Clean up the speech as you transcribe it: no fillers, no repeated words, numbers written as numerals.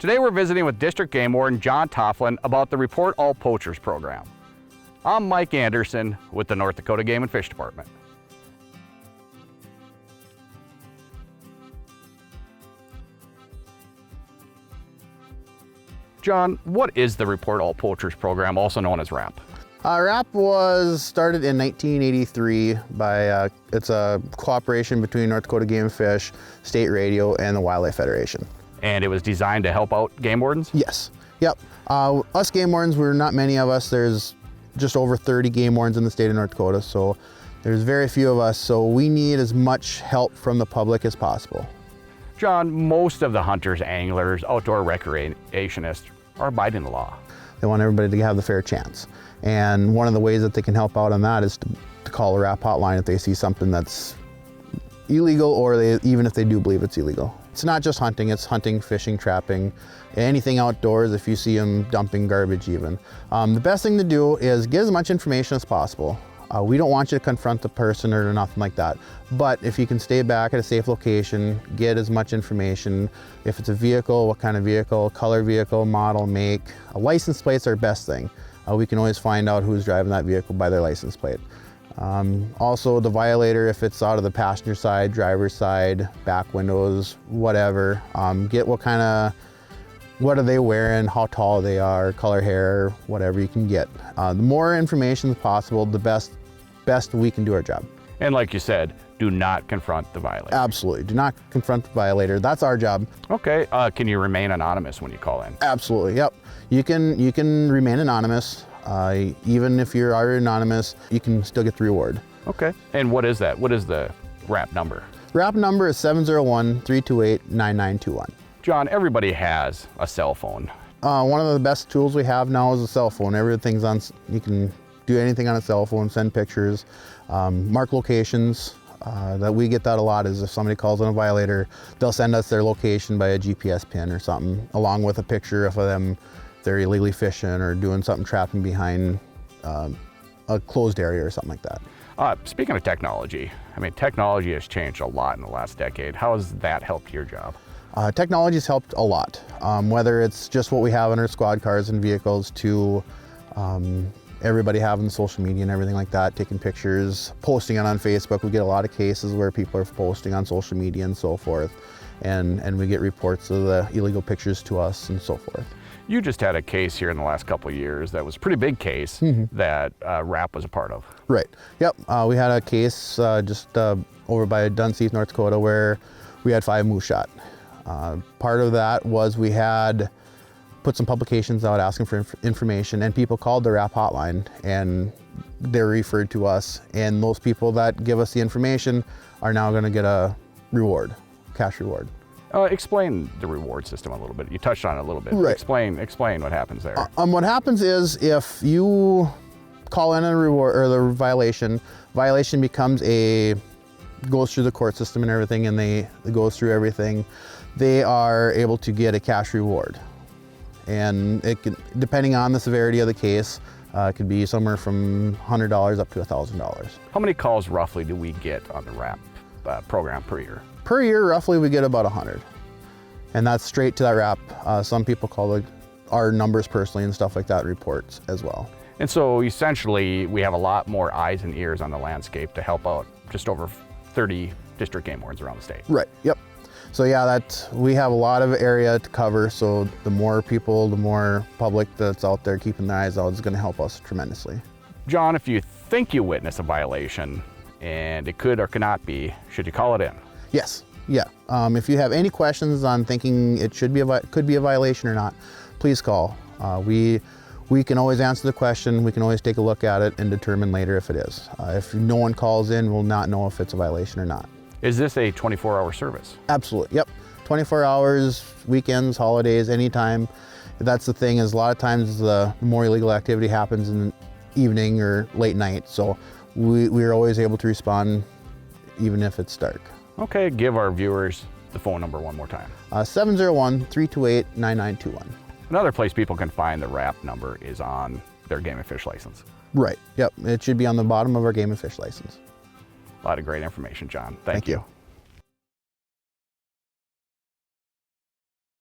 Today we're visiting with District Game Warden John Tofflin about the Report All Poachers program. I'm Mike Anderson with the North Dakota Game and Fish Department. John, what is the Report All Poachers program, also known as RAP? RAP was started in 1983 by, it's a cooperation between North Dakota Game and Fish, State Radio, and the Wildlife Federation. And it was designed to help out game wardens? Yes, yep. Us game wardens, we're not many of us. There's just over 30 game wardens in the state of North Dakota, so there's very few of us, so we need as much help from the public as possible. John, most of the hunters, anglers, outdoor recreationists are abiding the law. They want everybody to have the fair chance. And one of the ways that they can help out on that is to call a RAP hotline if they see something that's illegal, or even if they do believe it's illegal. It's not just hunting, it's hunting, fishing, trapping, anything outdoors if you see them dumping garbage even. The best thing to do is get as much information as possible. We don't want you to confront the person or nothing like that. But if you can stay back at a safe location, get as much information. If it's a vehicle, what kind of vehicle, color vehicle, model, make. A license plate's our best thing. We can always find out who's driving that vehicle by their license plate. Also the violator, if it's out of the passenger side, driver's side, back windows, whatever. Get what are they wearing, how tall they are, color hair, whatever you can get. The more information possible, the best we can do our job. And like you said, do not confront the violator. Absolutely, do not confront the violator. That's our job. Okay, can you remain anonymous when you call in? Absolutely, yep. You can remain anonymous. Even if you're already anonymous, you can still get the reward. Okay, and what is that? What is the RAP number? RAP number is 701-328-9921. John, everybody has a cell phone. One of the best tools we have now is a cell phone. Everything's on, you can do anything on a cell phone, send pictures, mark locations. That we get that a lot is if somebody calls in a violator, they'll send us their location by a GPS pin or something, along with a picture of them, they're illegally fishing or doing something trapping behind a closed area or something like that. Speaking of technology, I mean, technology has changed a lot in the last decade. How has that helped your job? Technology's helped a lot, whether it's just what we have in our squad cars and vehicles to everybody having social media and everything like that, taking pictures, posting it on Facebook. We get a lot of cases where people are posting on social media and so forth, and we get reports of the illegal pictures to us and so forth. You just had a case here in the last couple of years that was a pretty big case that RAP was a part of. Right, yep. We had a case just over by Dunseith, North Dakota, where we had 5 moose shot. Part of that was we had put some publications out asking for information, and people called the RAP hotline and they're referred to us, and those people that give us the information are now going to get a reward, cash reward. Explain the reward system a little bit. You touched on it a little bit. Right. Explain what happens there. What happens is if you call in a reward or the violation becomes goes through the court system and everything, and it goes through everything, they are able to get a cash reward. And it can, depending on the severity of the case, it could be somewhere from $100 up to $1,000. How many calls roughly do we get on the RAP program per year? Per year, roughly, we get about 100. And that's straight to that RAP. Some people call our numbers personally and stuff like that reports as well. And so essentially, we have a lot more eyes and ears on the landscape to help out just over 30 district game wardens around the state. Right, yep. So yeah, we have a lot of area to cover, so the more people, the more public that's out there keeping their eyes out is going to help us tremendously. John, if you think you witness a violation, and it could or could not be, should you call it in? Yes, yeah. If you have any questions on thinking it could be a violation or not, please call. We can always answer the question, we can always take a look at it and determine later if it is. If no one calls in, we'll not know if it's a violation or not. Is this a 24-hour service? Absolutely, yep. 24 hours, weekends, holidays, anytime. That's the thing, is a lot of times the more illegal activity happens in the evening or late night, so we're always able to respond even if it's dark. Okay, give our viewers the phone number one more time. 701-328-9921. Another place people can find the RAP number is on their Game and Fish license. Right, yep. It should be on the bottom of our Game and Fish license. A lot of great information, John. Thank you.